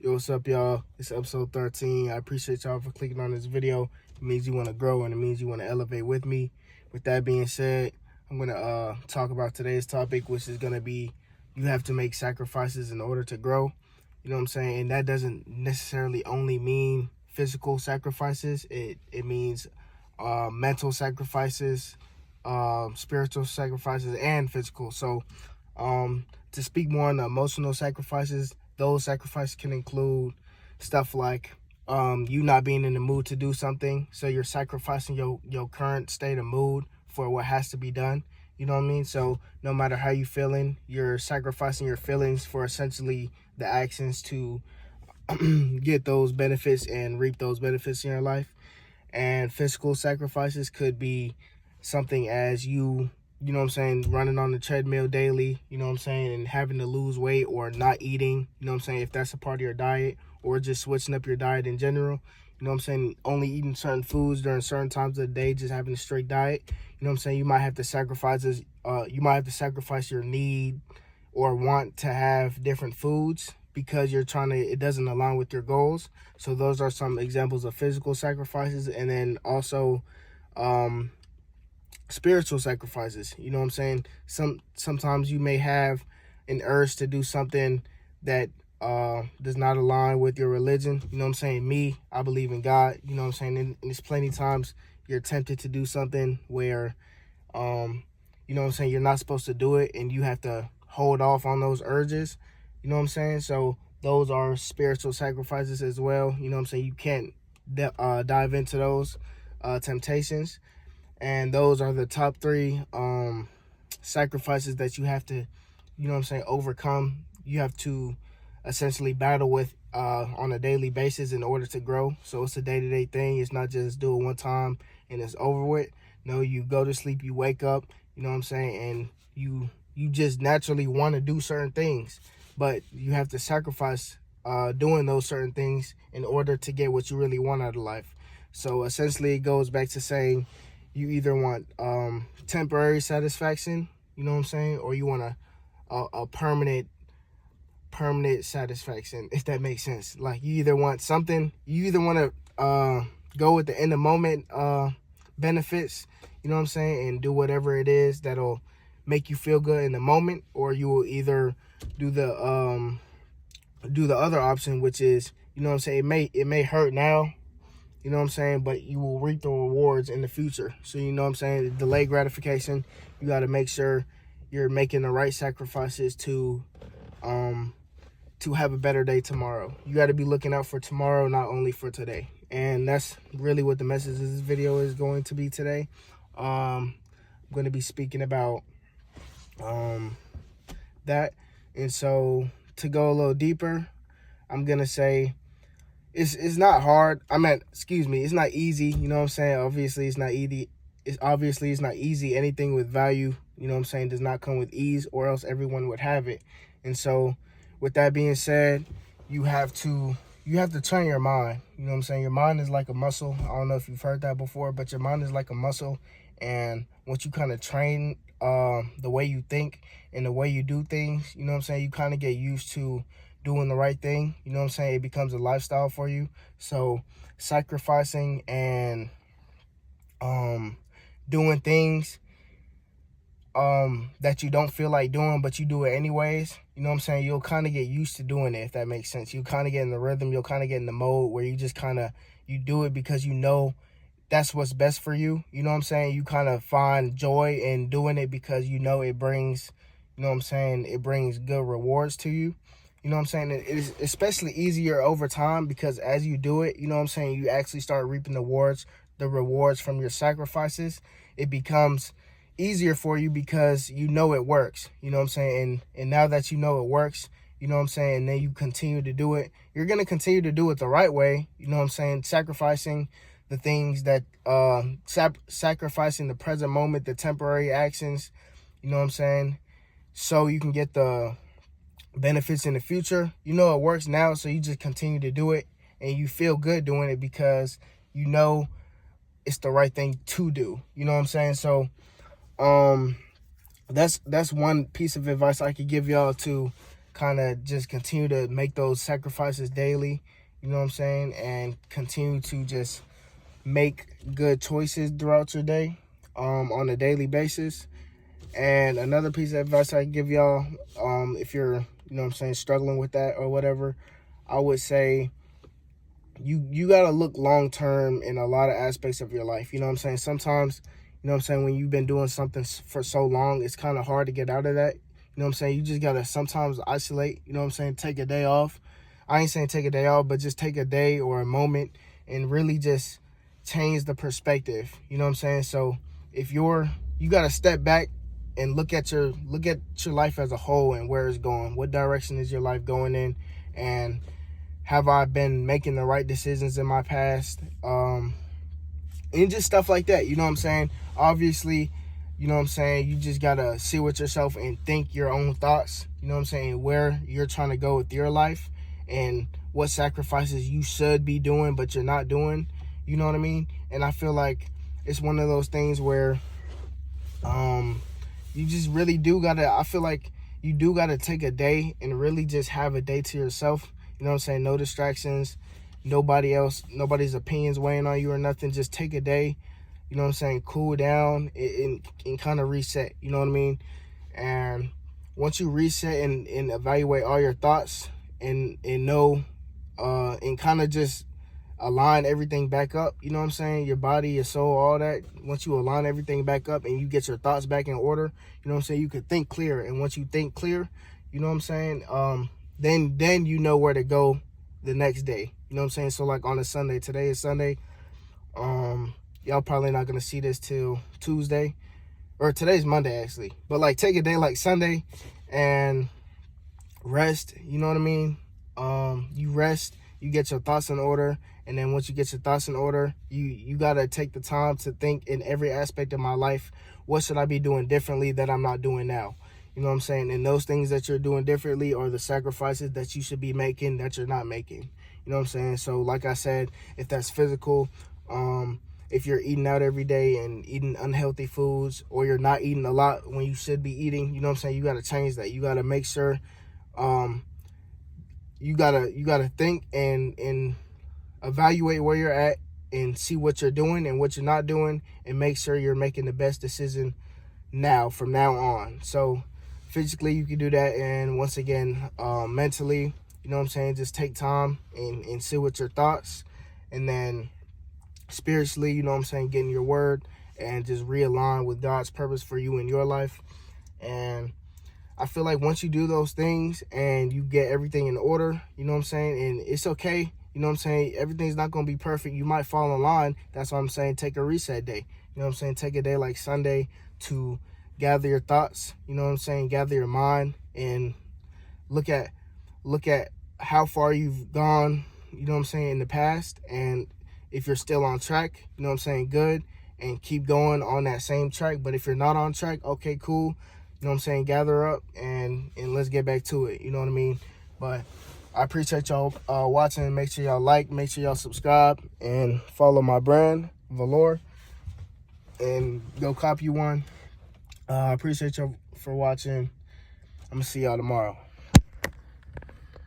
Yo, what's up, y'all? It's episode 13. I appreciate y'all for clicking on this video. It means you want to grow and it means you want to elevate with me. With that being said, I'm going to talk about today's topic, which is going to be you have to make sacrifices in order to grow. You know what I'm saying? And that doesn't necessarily only mean physical sacrifices. It means mental sacrifices, spiritual sacrifices, and physical. So to speak more on the emotional sacrifices, those sacrifices can include stuff like you not being in the mood to do something. So you're sacrificing your current state of mood for what has to be done. You know what I mean? So no matter how you feeling, you're sacrificing your feelings for essentially the actions to get those benefits and reap those benefits in your life. And physical sacrifices could be something as you know what I'm saying, running on the treadmill daily, you know what I'm saying, and having to lose weight or not eating, you know what I'm saying, if that's a part of your diet, or just switching up your diet in general, you know what I'm saying, only eating certain foods during certain times of the day, just having a strict diet, you know what I'm saying, you might have to sacrifice your need or want to have different foods because it doesn't align with your goals. So those are some examples of physical sacrifices. And then also spiritual sacrifices. You know what I'm saying? Sometimes you may have an urge to do something that does not align with your religion. You know what I'm saying? I believe in God. You know what I'm saying? And there's plenty of times you're tempted to do something where you know what I'm saying, you're not supposed to do it, and you have to hold off on those urges. You know what I'm saying? So those are spiritual sacrifices as well. You know what I'm saying? You can't dive into those temptations. And those are the top three sacrifices that you have to, you know what I'm saying, overcome. You have to essentially battle with on a daily basis in order to grow. So it's a day-to-day thing. It's not just do it one time and it's over with. No, you go to sleep, you wake up, you know what I'm saying, and you just naturally want to do certain things. But you have to sacrifice doing those certain things in order to get what you really want out of life. So essentially it goes back to saying, you either want temporary satisfaction, you know what I'm saying, or you want a permanent satisfaction, if that makes sense. Like you either want to go with the in the moment benefits, you know what I'm saying, and do whatever it is that'll make you feel good in the moment, or you will either do the other option, which is, you know what I'm saying, it may hurt now, you know what I'm saying, but you will reap the rewards in the future. So, you know what I'm saying, delayed gratification, you got to make sure you're making the right sacrifices to have a better day tomorrow. You got to be looking out for tomorrow, not only for today. And that's really what the message of this video is going to be today. I'm going to be speaking about that. And so to go a little deeper, I'm going to say, it's not hard. It's not easy. You know what I'm saying? Obviously, it's not easy. It's not easy. Anything with value, you know what I'm saying, does not come with ease, or else everyone would have it. And so, with that being said, you have to train your mind. You know what I'm saying? Your mind is like a muscle. I don't know if you've heard that before, but your mind is like a muscle. And once you kind of train the way you think and the way you do things, you know what I'm saying, you kind of get used to doing the right thing. You know what I'm saying? It becomes a lifestyle for you. So sacrificing and doing things that you don't feel like doing, but you do it anyways, you know what I'm saying, you'll kind of get used to doing it, if that makes sense. You kind of get in the rhythm, you'll kind of get in the mode where you just you do it because you know that's what's best for you. You know what I'm saying? You kind of find joy in doing it because you know it brings, you know what I'm saying, it brings good rewards to you. You know what I'm saying? It is especially easier over time because as you do it, you know what I'm saying, you actually start reaping the rewards from your sacrifices. It becomes easier for you because you know it works. You know what I'm saying? And now that you know it works, you know what I'm saying, and then you continue to do it, you're going to continue to do it the right way. You know what I'm saying? Sacrificing the things that, sacrificing the present moment, the temporary actions, you know what I'm saying, so you can get the benefits in the future. You know it works now, so you just continue to do it, and you feel good doing it because you know it's the right thing to do. You know what I'm saying? So that's one piece of advice I could give y'all to kind of just continue to make those sacrifices daily, you know what I'm saying, and continue to just make good choices throughout your day on a daily basis. And another piece of advice I give y'all, if you're, you know what I'm saying, struggling with that or whatever, I would say you got to look long term in a lot of aspects of your life. You know what I'm saying? Sometimes, you know what I'm saying, when you've been doing something for so long, it's kind of hard to get out of that. You know what I'm saying? You just got to sometimes isolate, you know what I'm saying, take a day off. I ain't saying take a day off, but just take a day or a moment and really just change the perspective. You know what I'm saying? So if you got to step back and look at your life as a whole and where it's going. What direction is your life going in? And have I been making the right decisions in my past? And just stuff like that. You know what I'm saying? Obviously, you know what I'm saying, you just got to sit with yourself and think your own thoughts. You know what I'm saying? Where you're trying to go with your life and what sacrifices you should be doing but you're not doing. You know what I mean? And I feel like it's one of those things where you just really do gotta, I feel like you do gotta take a day and really just have a day to yourself. You know what I'm saying? No distractions, nobody's opinions weighing on you or nothing. Just take a day, you know what I'm saying, cool down and kind of reset, you know what I mean? And once you reset and evaluate all your thoughts and know and kind of just align everything back up, you know what I'm saying, your body, your soul, all that, once you align everything back up and you get your thoughts back in order, you know what I'm saying, you could think clear. And once you think clear, you know what I'm saying, then you know where to go the next day, you know what I'm saying. So like on a Sunday, today is Sunday, y'all probably not gonna see this till Tuesday, or today's Monday actually, but like take a day like Sunday and rest, you know what I mean. You rest, you get your thoughts in order, and then once you get your thoughts in order, you gotta take the time to think in every aspect of my life, what should I be doing differently that I'm not doing now? You know what I'm saying? And those things that you're doing differently are the sacrifices that you should be making that you're not making. You know what I'm saying? So like I said, if that's physical, if you're eating out every day and eating unhealthy foods, or you're not eating a lot when you should be eating, you know what I'm saying, you got to change that. You got to make sure you gotta think and evaluate where you're at and see what you're doing and what you're not doing, and make sure you're making the best decision from now on. So physically you can do that, and once again, mentally, you know what I'm saying, just take time and sit with your thoughts, and then spiritually, you know what I'm saying, getting your word and just realign with God's purpose for you in your life. And I feel like once you do those things and you get everything in order, you know what I'm saying, and it's okay, you know what I'm saying, everything's not going to be perfect. You might fall in line. That's why I'm saying take a reset day. You know what I'm saying? Take a day like Sunday to gather your thoughts, you know what I'm saying, gather your mind, and look at how far you've gone, you know what I'm saying, in the past, and if you're still on track, you know what I'm saying, good, and keep going on that same track. But if you're not on track, okay, cool, you know what I'm saying, gather up and let's get back to it, you know what I mean. But I appreciate y'all watching. Make sure y'all like, make sure y'all subscribe, and follow my brand, Valor, and go copy one. I appreciate y'all for watching. I'm gonna see y'all tomorrow.